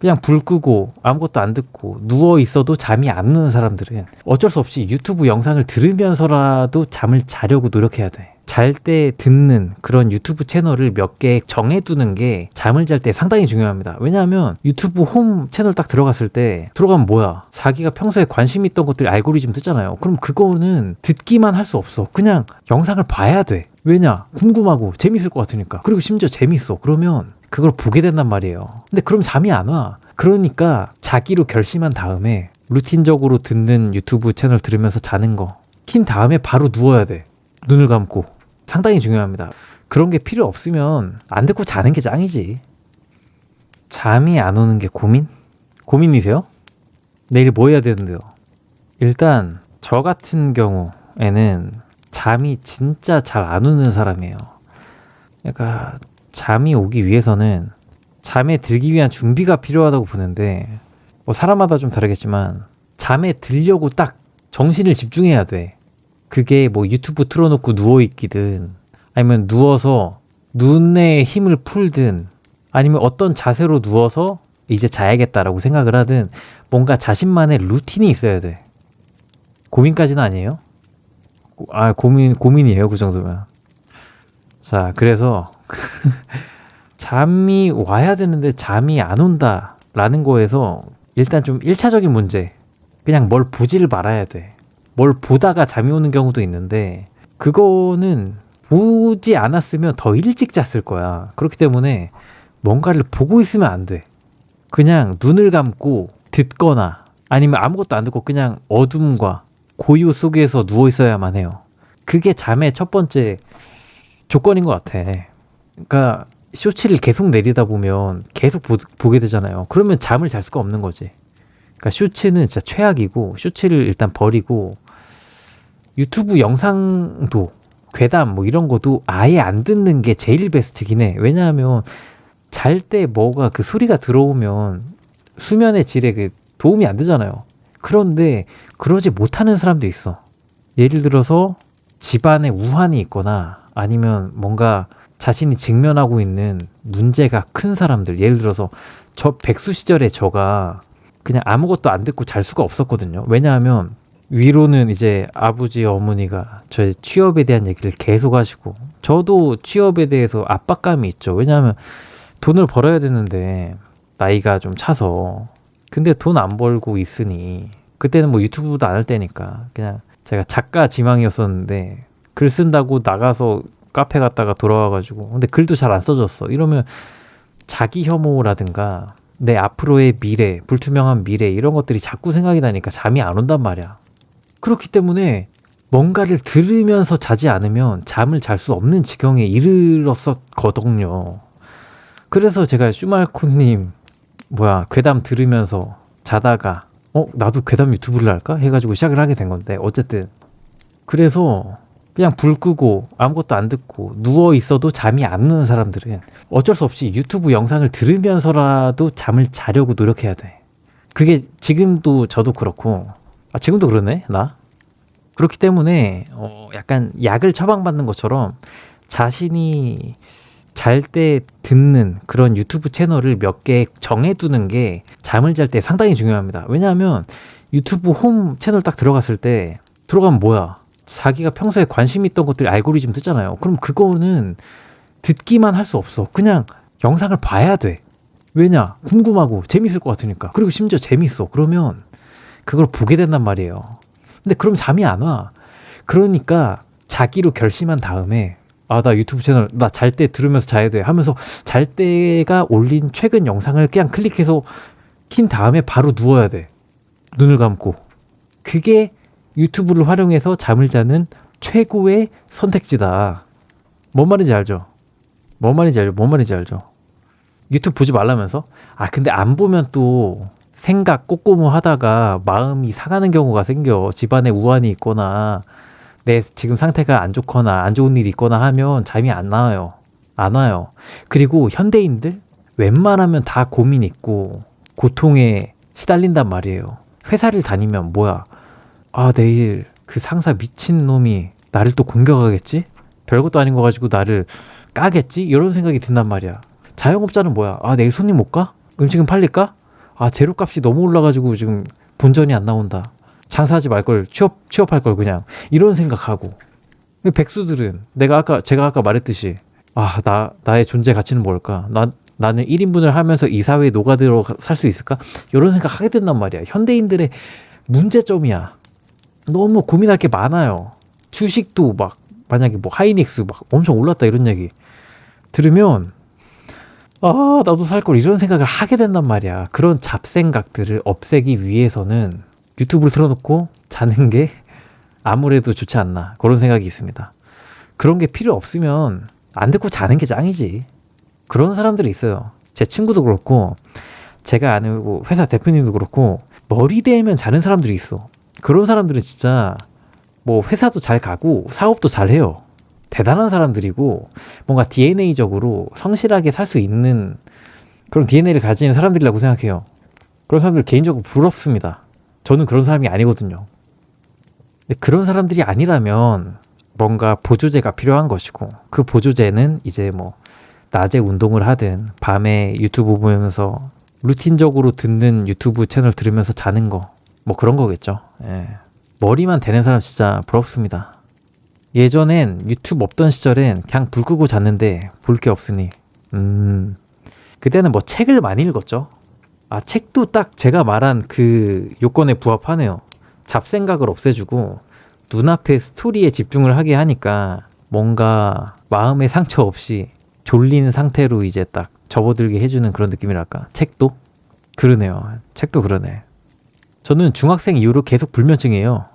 그냥 불 끄고 아무것도 안 듣고 누워 있어도 잠이 안 오는 사람들은 어쩔 수 없이 유튜브 영상을 들으면서라도 잠을 자려고 노력해야 돼. 잘 때 듣는 그런 유튜브 채널을 몇 개 정해두는 게 잠을 잘 때 상당히 중요합니다. 왜냐하면 유튜브 홈 채널 딱 들어갔을 때 들어가면 뭐야? 자기가 평소에 관심 있던 것들 알고리즘 뜨잖아요. 그럼 그거는 듣기만 할 수 없어. 그냥 영상을 봐야 돼. 왜냐? 궁금하고 재밌을 것 같으니까. 그리고 심지어 재밌어. 그러면 그걸 보게 된단 말이에요. 근데 그럼 잠이 안 와. 그러니까 자기로 결심한 다음에 루틴적으로 듣는 유튜브 채널 들으면서 자는 거 킨 다음에 바로 누워야 돼. 눈을 감고. 상당히 중요합니다. 그런 게 필요 없으면 안 듣고 자는 게 짱이지. 잠이 안 오는 게 고민? 고민이세요? 내일 뭐 해야 되는데요? 일단 저 같은 경우에는 잠이 진짜 잘 안 오는 사람이에요. 그러니까 잠이 오기 위해서는 잠에 들기 위한 준비가 필요하다고 보는데 뭐 사람마다 좀 다르겠지만 잠에 들려고 딱 정신을 집중해야 돼. 그게 뭐 유튜브 틀어놓고 누워있기든 아니면 누워서 눈에 힘을 풀든 아니면 어떤 자세로 누워서 이제 자야겠다라고 생각을 하든 뭔가 자신만의 루틴이 있어야 돼. 고민까지는 아니에요? 고민이에요. 그 정도면. 자, 그래서 잠이 와야 되는데 잠이 안 온다라는 거에서 일단 좀 1차적인 문제. 그냥 뭘 보지를 말아야 돼. 뭘 보다가 잠이 오는 경우도 있는데 그거는 보지 않았으면 더 일찍 잤을 거야. 그렇기 때문에 뭔가를 보고 있으면 안 돼. 그냥 눈을 감고 듣거나 아니면 아무것도 안 듣고 그냥 어둠과 고요 속에서 누워 있어야만 해요. 그게 잠의 첫 번째 조건인 것 같아. 그러니까 쇼츠를 계속 내리다 보면 계속 보게 되잖아요. 그러면 잠을 잘 수가 없는 거지. 그러니까 쇼츠는 진짜 최악이고 쇼츠를 일단 버리고 유튜브 영상도 괴담 뭐 이런 것도 아예 안 듣는 게 제일 베스트긴 해. 왜냐하면 잘 때 뭐가 그 소리가 들어오면 수면의 질에 그 도움이 안 되잖아요. 그런데 그러지 못하는 사람도 있어. 예를 들어서 집안에 우환이 있거나 아니면 뭔가 자신이 직면하고 있는 문제가 큰 사람들. 예를 들어서 저 백수 시절에 저가 그냥 아무것도 안 듣고 잘 수가 없었거든요. 왜냐하면 위로는 이제 아버지 어머니가 저의 취업에 대한 얘기를 계속 하시고 저도 취업에 대해서 압박감이 있죠. 왜냐하면 돈을 벌어야 되는데 나이가 좀 차서 근데 돈 안 벌고 있으니 그때는 뭐 유튜브도 안 할 때니까 그냥 제가 작가 지망이었었는데 글 쓴다고 나가서 카페 갔다가 돌아와가지고 근데 글도 잘 안 써졌어. 이러면 자기 혐오라든가 내 앞으로의 미래, 불투명한 미래 이런 것들이 자꾸 생각이 나니까 잠이 안 온단 말이야. 그렇기 때문에 뭔가를 들으면서 자지 않으면 잠을 잘 수 없는 지경에 이르렀었거든요. 그래서 제가 슈말코님 괴담 들으면서 자다가 나도 괴담 유튜브를 할까? 해가지고 시작을 하게 된 건데 어쨌든 그래서 그냥 불 끄고 아무것도 안 듣고 누워 있어도 잠이 안 오는 사람들은 어쩔 수 없이 유튜브 영상을 들으면서라도 잠을 자려고 노력해야 돼. 그게 지금도 저도 그렇고 지금도 그러네 나. 그렇기 때문에 약간 약을 처방받는 것처럼 자신이 잘 때 듣는 그런 유튜브 채널을 몇 개 정해두는 게 잠을 잘 때 상당히 중요합니다. 왜냐하면 유튜브 홈 채널 딱 들어갔을 때 들어가면 뭐야? 자기가 평소에 관심 있던 것들 알고리즘 뜨잖아요. 그럼 그거는 듣기만 할 수 없어. 그냥 영상을 봐야 돼. 왜냐? 궁금하고 재밌을 것 같으니까. 그리고 심지어 재밌어. 그러면 그걸 보게 된단 말이에요. 근데 그럼 잠이 안 와. 그러니까 자기로 결심한 다음에 나 유튜브 채널 나 잘 때 들으면서 자야 돼 하면서 잘 때가 올린 최근 영상을 그냥 클릭해서 킨 다음에 바로 누워야 돼. 눈을 감고. 그게 유튜브를 활용해서 잠을 자는 최고의 선택지다. 뭔 말인지 알죠? 뭔 말인지 알죠? 유튜브 보지 말라면서? 근데 안 보면 또 생각 꼼꼼히 하다가 마음이 상하는 경우가 생겨. 집안에 우환이 있거나 내 지금 상태가 안 좋거나 안 좋은 일이 있거나 하면 잠이 안 와요. 그리고 현대인들 웬만하면 다 고민 있고 고통에 시달린단 말이에요. 회사를 다니면 내일 그 상사 미친놈이 나를 또 공격하겠지? 별것도 아닌 거 가지고 나를 까겠지? 이런 생각이 든단 말이야. 자영업자는 내일 손님 못 가? 음식은 팔릴까? 아, 재료값이 너무 올라가지고 지금 본전이 안 나온다. 장사하지 말 걸, 취업할 걸 그냥. 이런 생각하고. 백수들은 제가 아까 말했듯이 나의 존재 가치는 뭘까? 나는 1인분을 하면서 이 사회에 녹아들어 살 수 있을까? 이런 생각 하게 된단 말이야. 현대인들의 문제점이야. 너무 고민할 게 많아요. 주식도 막 만약에 뭐 하이닉스 막 엄청 올랐다 이런 얘기 들으면 나도 살 걸 이런 생각을 하게 된단 말이야. 그런 잡생각들을 없애기 위해서는 유튜브를 틀어놓고 자는 게 아무래도 좋지 않나 그런 생각이 있습니다. 그런 게 필요 없으면 안 듣고 자는 게 짱이지. 그런 사람들이 있어요. 제 친구도 그렇고 제가 아는 회사 대표님도 그렇고 머리 대면 자는 사람들이 있어. 그런 사람들은 진짜 뭐 회사도 잘 가고 사업도 잘 해요. 대단한 사람들이고 뭔가 DNA적으로 성실하게 살 수 있는 그런 DNA를 가진 사람들이라고 생각해요. 그런 사람들 개인적으로 부럽습니다. 저는 그런 사람이 아니거든요. 근데 그런 사람들이 아니라면 뭔가 보조제가 필요한 것이고 그 보조제는 이제 뭐 낮에 운동을 하든 밤에 유튜브 보면서 루틴적으로 듣는 유튜브 채널 들으면서 자는 거 뭐 그런 거겠죠. 예. 머리만 되는 사람 진짜 부럽습니다. 예전엔 유튜브 없던 시절엔 그냥 불 끄고 잤는데 볼 게 없으니 그때는 뭐 책을 많이 읽었죠. 책도 딱 제가 말한 그 요건에 부합하네요. 잡생각을 없애주고 눈앞의 스토리에 집중을 하게 하니까 뭔가 마음의 상처 없이 졸린 상태로 이제 딱 접어들게 해주는 그런 느낌이랄까. 책도? 그러네요. 책도 그러네. 저는 중학생 이후로 계속 불면증이에요.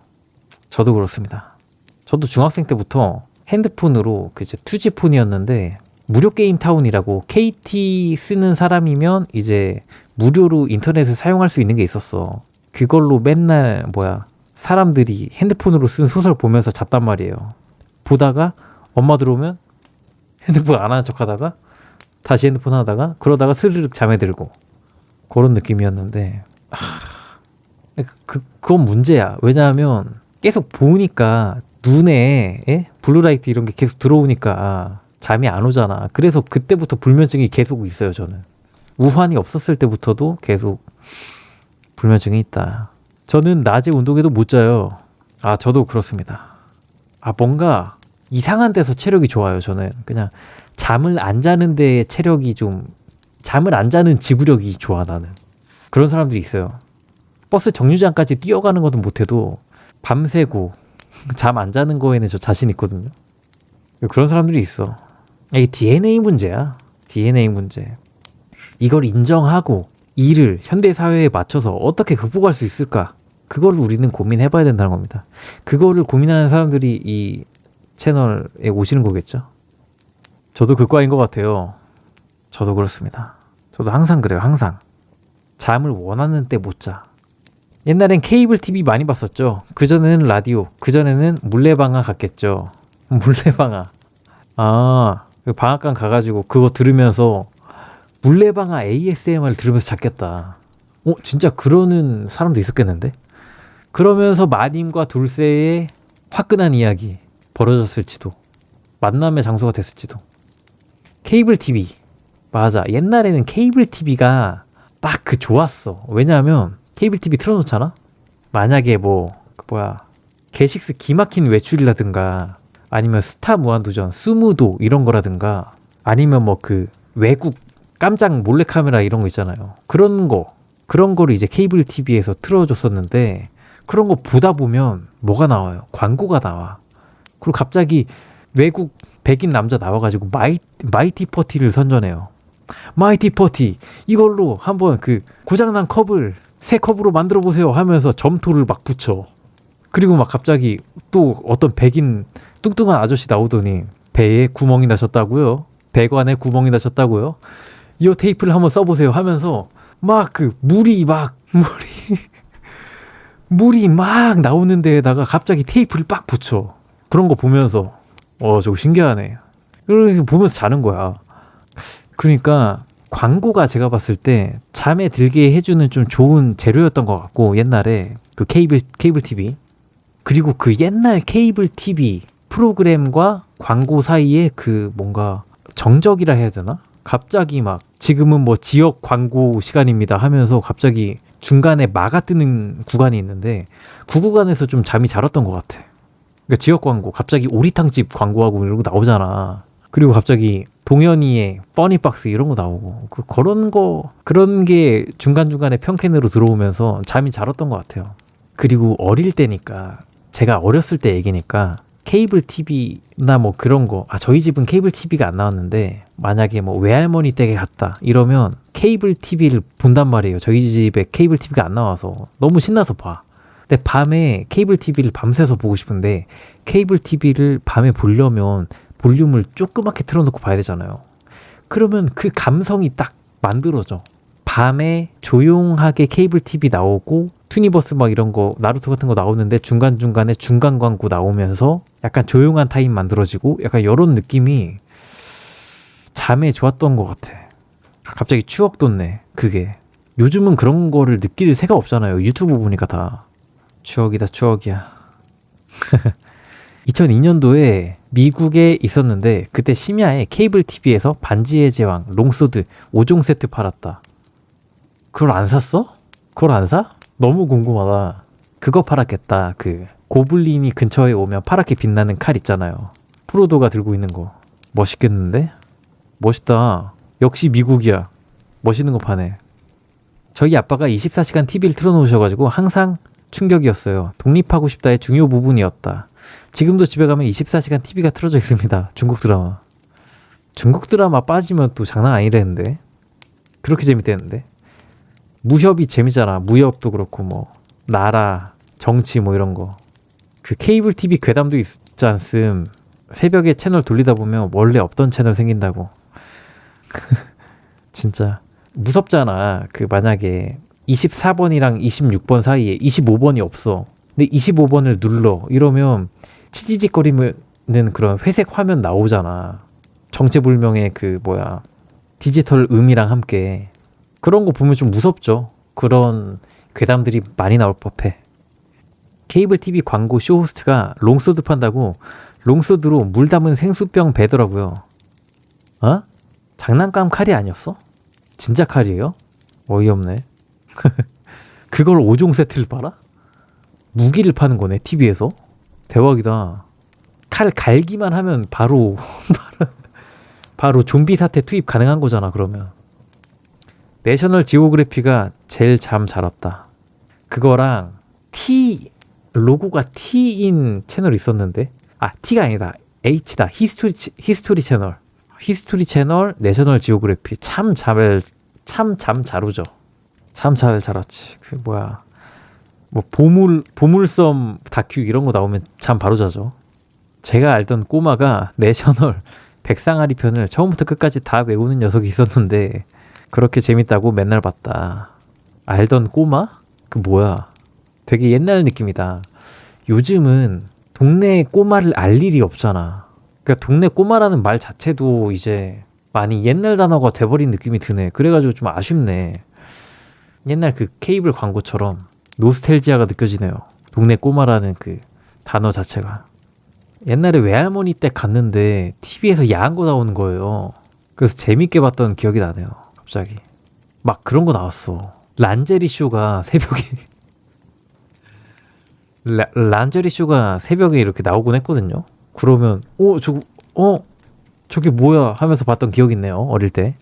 저도 그렇습니다. 저도 중학생 때부터 핸드폰으로 이제 2G폰이었는데 무료 게임 타운이라고 KT 쓰는 사람이면 이제 무료로 인터넷을 사용할 수 있는 게 있었어. 그걸로 맨날 사람들이 핸드폰으로 쓴 소설 보면서 잤단 말이에요. 보다가 엄마 들어오면 핸드폰 안 하는 척 하다가 다시 핸드폰 하다가 그러다가 스르륵 잠에 들고 그런 느낌이었는데 그건 문제야. 왜냐하면 계속 보니까 눈에 블루라이트 이런 게 계속 들어오니까 잠이 안 오잖아. 그래서 그때부터 불면증이 계속 있어요. 저는 우환이 없었을 때부터도 계속 불면증이 있다. 저는 낮에 운동해도 못 자요. 저도 그렇습니다. 뭔가 이상한 데서 체력이 좋아요. 저는 그냥 잠을 안 자는 데에 체력이 잠을 안 자는 지구력이 좋아. 나는 그런 사람들이 있어요. 버스 정류장까지 뛰어가는 것도 못해도 밤새고 잠 안 자는 거에는 저 자신 있거든요. 그런 사람들이 있어. 이게 DNA 문제야. DNA 문제. 이걸 인정하고 이를 현대사회에 맞춰서 어떻게 극복할 수 있을까? 그걸 우리는 고민해봐야 된다는 겁니다. 그거를 고민하는 사람들이 이 채널에 오시는 거겠죠. 저도 그과인 것 같아요. 저도 그렇습니다. 저도 항상 그래요. 항상 잠을 원하는 때 못 자. 옛날엔 케이블 TV 많이 봤었죠. 그전에는 라디오, 그전에는 물레방아 갔겠죠. 물레방아. 방앗간 가가지고 그거 들으면서 물레방아 ASMR 들으면서 잤겠다. 진짜 그러는 사람도 있었겠는데? 그러면서 마님과 돌쇠의 화끈한 이야기 벌어졌을지도. 만남의 장소가 됐을지도. 케이블 TV. 맞아. 옛날에는 케이블 TV가 딱 좋았어. 왜냐하면 케이블 TV 틀어놓잖아? 만약에 게식스 기막힌 외출이라든가 아니면 스타 무한도전, 스무도 이런 거라든가 아니면 외국 깜짝 몰래카메라 이런 거 있잖아요. 그런 거를 이제 케이블 TV에서 틀어줬었는데 그런 거 보다 보면 뭐가 나와요? 광고가 나와. 그리고 갑자기 외국 백인 남자 나와가지고 마이티 퍼티를 선전해요. 마이티 퍼티 이걸로 한번 고장난 컵을 새 컵으로 만들어 보세요 하면서 점토를 막 붙여. 그리고 갑자기 또 어떤 백인 뚱뚱한 아저씨 나오더니 배에 구멍이 나셨다고요? 배관에 구멍이 나셨다고요? 이 테이프를 한번 써보세요 하면서 물이 막 나오는 데에다가 갑자기 테이프를 빡 붙여. 그런 거 보면서 저거 신기하네. 그래서 보면서 자는 거야. 그러니까 광고가 제가 봤을 때 잠에 들게 해주는 좀 좋은 재료였던 것 같고 옛날에 케이블 TV 그리고 옛날 케이블 TV 프로그램과 광고 사이에 뭔가 정적이라 해야 되나? 갑자기 막 지금은 뭐 지역 광고 시간입니다 하면서 갑자기 중간에 막아 뜨는 구간이 있는데 그 구간에서 좀 잠이 잘 왔던 것 같아. 그러니까 지역 광고 갑자기 오리탕집 광고하고 이러고 나오잖아. 그리고 갑자기 동현이의 퍼니박스 이런 거 나오고 그런 게 중간중간에 편캔으로 들어오면서 잠이 잘 왔던 것 같아요. 그리고 어릴 때니까 제가 어렸을 때 얘기니까 케이블 TV나 뭐 그런 거 저희 집은 케이블 TV가 안 나왔는데 만약에 뭐 외할머니 댁에 갔다 이러면 케이블 TV를 본단 말이에요. 저희 집에 케이블 TV가 안 나와서 너무 신나서 봐. 근데 밤에 케이블 TV를 밤새서 보고 싶은데 케이블 TV를 밤에 보려면 볼륨을 조그맣게 틀어놓고 봐야 되잖아요. 그러면 그 감성이 딱 만들어져. 밤에 조용하게 케이블 TV 나오고 투니버스 막 이런 거 나루토 같은 거 나오는데 중간중간에 중간 광고 나오면서 약간 조용한 타임 만들어지고 약간 이런 느낌이 잠에 좋았던 것 같아. 갑자기 추억 돋네. 그게 요즘은 그런 거를 느낄 새가 없잖아요. 유튜브 보니까 다 추억이다 추억이야. 2002년도에 미국에 있었는데 그때 심야에 케이블 TV에서 반지의 제왕 롱소드 5종 세트 팔았다. 그걸 안 샀어? 그걸 안 사? 너무 궁금하다. 그거 팔았겠다. 그 고블린이 근처에 오면 파랗게 빛나는 칼 있잖아요. 프로도가 들고 있는 거. 멋있겠는데? 멋있다. 역시 미국이야. 멋있는 거 파네. 저희 아빠가 24시간 TV를 틀어놓으셔가지고 항상 충격이었어요. 독립하고 싶다의 중요 부분이었다. 지금도 집에 가면 24시간 TV가 틀어져 있습니다. 중국 드라마. 중국 드라마 빠지면 또 장난 아니랬는데. 그렇게 재밌대는데. 무협이 재밌잖아. 무협도 그렇고 뭐 나라, 정치 뭐 이런 거. 그 케이블 TV 괴담도 있지 않음. 새벽에 채널 돌리다 보면 원래 없던 채널 생긴다고. 진짜 무섭잖아. 그 만약에 24번이랑 26번 사이에 25번이 없어. 근데 25번을 눌러. 이러면 치지직거리는 그런 회색 화면 나오잖아. 정체불명의 그 디지털 음이랑 함께. 그런 거 보면 좀 무섭죠. 그런 괴담들이 많이 나올 법해. 케이블 TV 광고 쇼호스트가 롱소드 판다고 롱소드로 물 담은 생수병 배더라고요. 어? 장난감 칼이 아니었어? 진짜 칼이에요? 어이없네. 그걸 5종 세트를 팔아? 무기를 파는 거네, TV에서? 대박이다. 칼 갈기만 하면 바로 좀비 사태 투입 가능한 거잖아, 그러면. 내셔널 지오그래피가 제일 잠 잘 왔다. 그거랑 로고가 T인 채널이 있었는데, T가 아니다. H다. 히스토리 채널, 내셔널 지오그래피. 참 잠 잘 오죠. 참 잘 자랐지. 뭐 보물섬 다큐 이런 거 나오면 잠 바로 자죠. 제가 알던 꼬마가 내셔널 백상아리 편을 처음부터 끝까지 다 외우는 녀석이 있었는데 그렇게 재밌다고 맨날 봤다. 알던 꼬마? 그 뭐야? 되게 옛날 느낌이다. 요즘은 동네 꼬마를 알 일이 없잖아. 그러니까 동네 꼬마라는 말 자체도 이제 많이 옛날 단어가 돼버린 느낌이 드네. 그래가지고 좀 아쉽네. 옛날 그 케이블 광고처럼 노스텔지아가 느껴지네요. 동네 꼬마라는 그 단어 자체가. 옛날에 외할머니 댁 갔는데 TV에서 야한 거 나오는 거예요. 그래서 재밌게 봤던 기억이 나네요. 갑자기 막 그런 거 나왔어. 란제리 쇼가 새벽에 란제리 쇼가 새벽에 이렇게 나오곤 했거든요. 그러면 저게 뭐야 하면서 봤던 기억이 있네요. 어릴 때.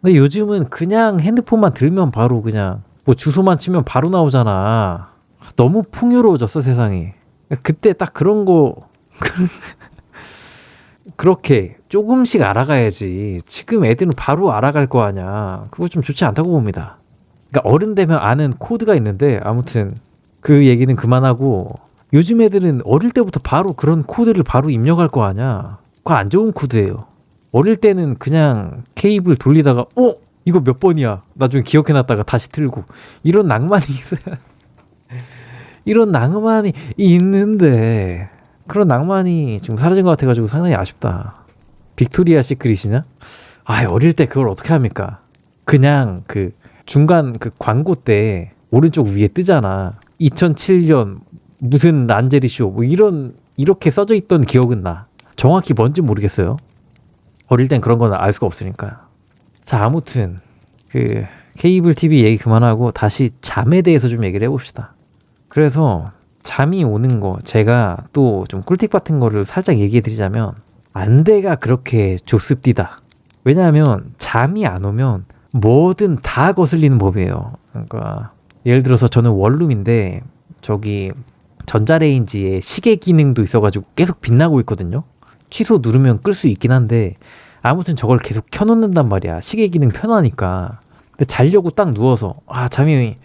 근데 요즘은 그냥 핸드폰만 들면 바로 그냥 뭐 주소만 치면 바로 나오잖아. 너무 풍요로워졌어 세상이. 그때 딱 그런 거 그렇게 조금씩 알아가야지. 지금 애들은 바로 알아갈 거 아냐. 그거 좀 좋지 않다고 봅니다. 그러니까 어른 되면 아는 코드가 있는데 아무튼 그 얘기는 그만하고 요즘 애들은 어릴 때부터 바로 그런 코드를 바로 입력할 거 아냐. 그거 안 좋은 코드예요. 어릴 때는 그냥 케이블 돌리다가 이거 몇 번이야. 나중에 기억해놨다가 다시 틀고 이런 낭만이 있어야 이런 낭만이 있는데 그런 낭만이 지금 사라진 것 같아가지고 상당히 아쉽다. 빅토리아 시크릿이냐? 어릴 때 그걸 어떻게 합니까? 그냥 그 중간 그 광고 때 오른쪽 위에 뜨잖아. 2007년 무슨 란제리 쇼 뭐 이렇게 써져 있던 기억은 나. 정확히 뭔지 모르겠어요. 어릴 땐 그런 건 알 수가 없으니까. 자, 아무튼 그 케이블 TV 얘기 그만하고 다시 잠에 대해서 좀 얘기를 해봅시다. 그래서 잠이 오는 거, 제가 또 좀 꿀팁 같은 거를 살짝 얘기해 드리자면, 안대가 그렇게 좋습디다. 왜냐하면 잠이 안 오면 뭐든 다 거슬리는 법이에요. 그러니까 예를 들어서 저는 원룸인데 저기 전자레인지에 시계 기능도 있어가지고 계속 빛나고 있거든요. 취소 누르면 끌 수 있긴 한데 아무튼 저걸 계속 켜놓는단 말이야. 시계 기능 편하니까. 근데 자려고 딱 누워서 잠이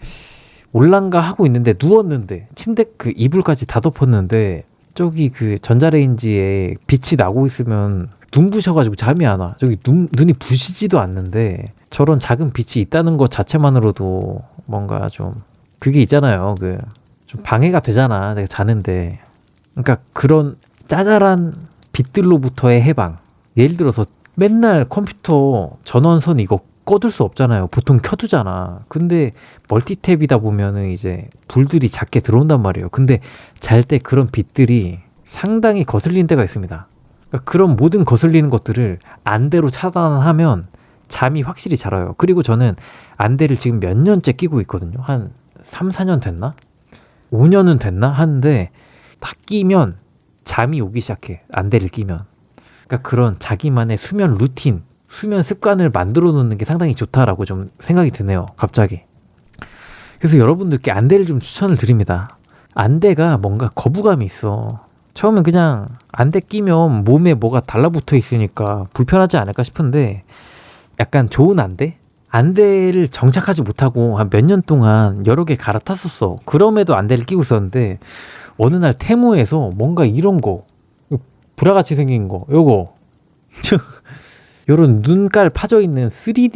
올란가 하고 있는데, 누웠는데 침대 그 이불까지 다 덮었는데 저기 그 전자레인지에 빛이 나고 있으면 눈부셔가지고 잠이 안 와. 저기 눈이 부시지도 않는데 저런 작은 빛이 있다는 것 자체만으로도 뭔가 좀 그게 있잖아요. 그 좀 방해가 되잖아, 내가 자는데. 그러니까 그런 짜잘한 빛들로부터의 해방. 예를 들어서 맨날 컴퓨터 전원선 이거 꺼둘 수 없잖아요. 보통 켜두잖아. 근데 멀티탭이다 보면은 이제 불들이 작게 들어온단 말이에요. 근데 잘 때 그런 빛들이 상당히 거슬리는 때가 있습니다. 그러니까 그런 모든 거슬리는 것들을 안대로 차단하면 잠이 확실히 잘 와요. 그리고 저는 안대를 지금 몇 년째 끼고 있거든요. 한 3, 4년 됐나? 5년은 됐나? 하는데 딱 끼면 잠이 오기 시작해. 안대를 끼면. 그러니까 그런 자기만의 수면 루틴, 수면 습관을 만들어 놓는 게 상당히 좋다라고 좀 생각이 드네요. 갑자기. 그래서 여러분들께 안대를 좀 추천을 드립니다. 안대가 뭔가 거부감이 있어. 처음엔 그냥 안대 끼면 몸에 뭐가 달라붙어 있으니까 불편하지 않을까 싶은데, 약간 좋은 안대? 안대를 정착하지 못하고 한 몇 년 동안 여러 개 갈아탔었어. 그럼에도 안대를 끼고 있었는데 어느 날 테무에서 뭔가 이런 거, 불화같이 생긴 거, 요거 요런 눈깔 파져 있는 3D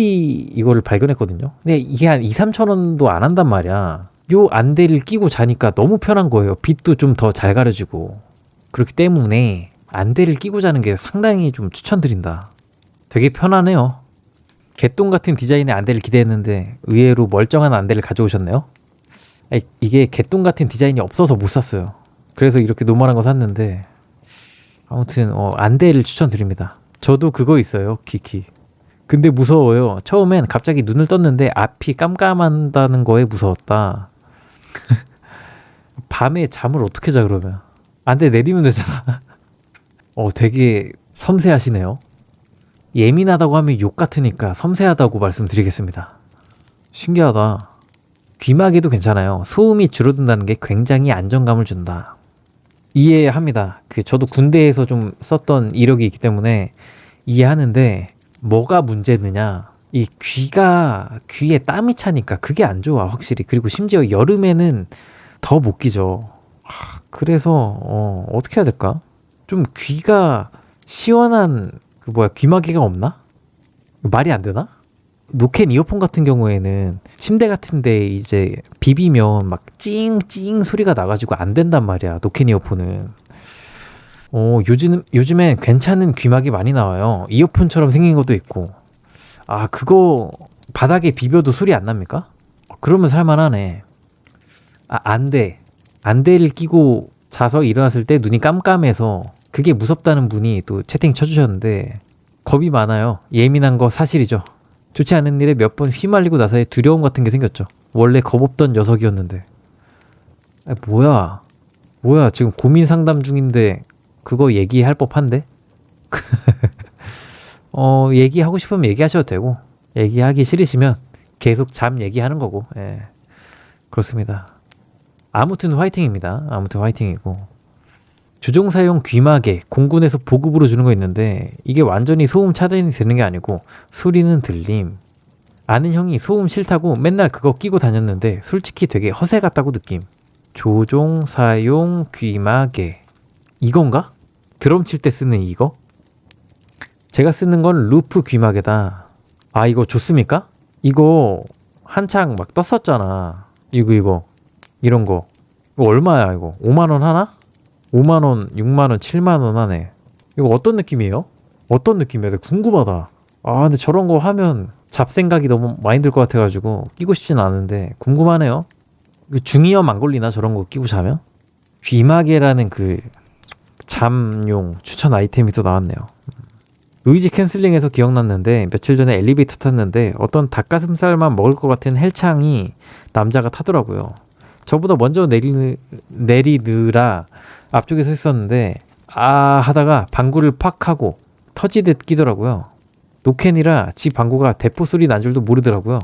이거를 발견했거든요. 근데 이게 한 2, 3천 원도 안 한단 말이야. 요 안대를 끼고 자니까 너무 편한 거예요. 빛도 좀 더 잘 가려지고. 그렇기 때문에 안대를 끼고 자는 게 상당히 좀 추천드린다. 되게 편하네요. 개똥 같은 디자인의 안대를 기대했는데 의외로 멀쩡한 안대를 가져오셨네요. 이게 개똥 같은 디자인이 없어서 못 샀어요. 그래서 이렇게 노멀한 거 샀는데, 아무튼 안대를 추천드립니다. 저도 그거 있어요, 키키. 근데 무서워요. 처음엔 갑자기 눈을 떴는데 앞이 깜깜한다는 거에 무서웠다. 밤에 잠을 어떻게 자 그러면? 안대 내리면 되잖아. 되게 섬세하시네요. 예민하다고 하면 욕 같으니까 섬세하다고 말씀드리겠습니다. 신기하다. 귀마개도 괜찮아요. 소음이 줄어든다는 게 굉장히 안정감을 준다. 이해합니다. 저도 군대에서 좀 썼던 이력이 있기 때문에 이해하는데, 뭐가 문제느냐? 이 귀에 땀이 차니까 그게 안 좋아, 확실히. 그리고 심지어 여름에는 더 못 끼죠. 그래서 어떻게 해야 될까? 좀 귀가 시원한 귀마개가 없나? 말이 안 되나? 노캔 이어폰 같은 경우에는 침대 같은데 이제 비비면 막 찡찡 소리가 나가지고 안 된단 말이야, 노캔 이어폰은. 요즘엔 괜찮은 귀마개 많이 나와요. 이어폰처럼 생긴 것도 있고. 그거 바닥에 비벼도 소리 안 납니까? 그러면 살만하네. 안대를 끼고 자서 일어났을 때 눈이 깜깜해서 그게 무섭다는 분이 또 채팅 쳐주셨는데, 겁이 많아요. 예민한 거 사실이죠. 좋지 않은 일에 몇 번 휘말리고 나서의 두려움 같은 게 생겼죠. 원래 겁없던 녀석이었는데. 뭐야 지금 고민 상담 중인데 그거 얘기할 법한데? 얘기하고 싶으면 얘기하셔도 되고, 얘기하기 싫으시면 계속 잠 얘기하는 거고. 예, 그렇습니다. 아무튼 화이팅입니다. 아무튼 화이팅이고. 주종사용 귀마개 공군에서 보급으로 주는 거 있는데, 이게 완전히 소음 차단이 되는 게 아니고 소리는 들림. 아는 형이 소음 싫다고 맨날 그거 끼고 다녔는데 솔직히 되게 허세 같다고 느낌. 조종사용 귀마개, 이건가? 드럼 칠 때 쓰는 이거? 제가 쓰는 건 루프 귀마개다. 이거 좋습니까? 이거 한창 막 떴었잖아. 이거 이런 거. 이거 얼마야 이거? 5만원 하나? 5만원, 6만원, 7만원 하네. 이거 어떤 느낌이에요? 어떤 느낌이야? 되게 궁금하다. 근데 저런 거 하면 잡생각이 너무 많이 들 것 같아가지고 끼고 싶진 않은데 궁금하네요. 중이염 안 걸리나, 저런 거 끼고 자면? 귀마개라는 그 잠용 추천 아이템이 또 나왔네요. 노이즈 캔슬링에서 기억났는데 며칠 전에 엘리베이터 탔는데 어떤 닭가슴살만 먹을 것 같은 헬창이 남자가 타더라고요. 저보다 먼저 내리느라 앞쪽에 서 있었는데 아 하다가 방구를 팍 하고 터지듯 끼더라고요. 노캔이라 지 방구가 대포 소리 난 줄도 모르더라고요.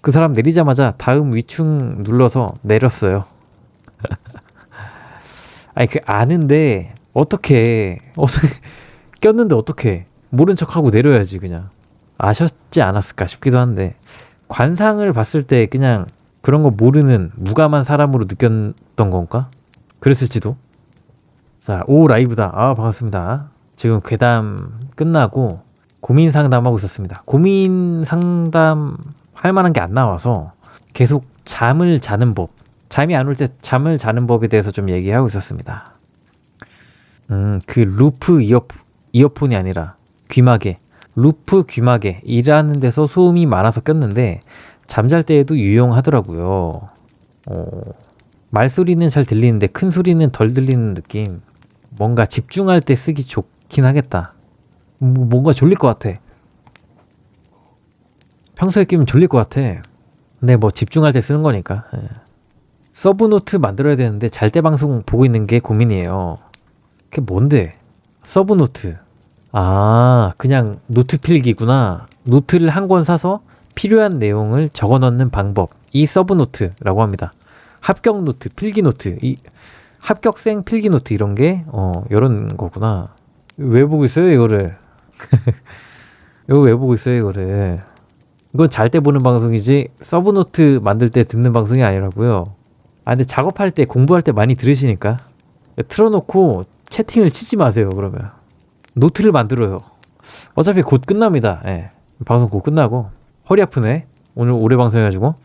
그 사람 내리자마자 다음 위층 눌러서 내렸어요. 아니 그 아는데 어떻게 꼈는데 어떻게 모른 척하고 내려야지 그냥. 아셨지 않았을까 싶기도 한데 관상을 봤을 때 그냥 그런 거 모르는 무감한 사람으로 느꼈던 건가? 그랬을지도. 자, 오 라이브다. 아 반갑습니다. 지금 괴담 끝나고 고민 상담하고 있었습니다. 고민 상담 할 만한 게 안 나와서 계속 잠을 자는 법, 잠이 안 올 때 잠을 자는 법에 대해서 좀 얘기하고 있었습니다. 그 루프 이어폰이 아니라 귀마개, 루프 귀마개 일하는 데서 소음이 많아서 꼈는데 잠잘 때에도 유용하더라고요. 말소리는 잘 들리는데 큰 소리는 덜 들리는 느낌. 뭔가 집중할 때 쓰기 좋긴 하겠다. 뭔가 졸릴 것 같아. 평소에 끼면 졸릴 것 같아. 근데 뭐 집중할 때 쓰는 거니까. 예. 서브노트 만들어야 되는데 잘 때 방송 보고 있는 게 고민이에요. 그게 뭔데? 서브노트. 아, 그냥 노트 필기구나. 노트를 한 권 사서 필요한 내용을 적어 넣는 방법. 이 서브노트라고 합니다. 합격 노트, 필기 노트. 이 합격생 필기 노트 이런 게 이런 거구나. 왜 보고 있어요, 이거를? 이거 왜 보고 있어요, 이거를? 이건 잘 때 보는 방송이지 서브노트 만들 때 듣는 방송이 아니라고요. 아 근데 작업할 때 공부할 때 많이 들으시니까 틀어놓고 채팅을 치지 마세요. 그러면 노트를 만들어요. 어차피 곧 끝납니다. 예. 방송 곧 끝나고 허리 아프네. 오늘 오래 방송해가지고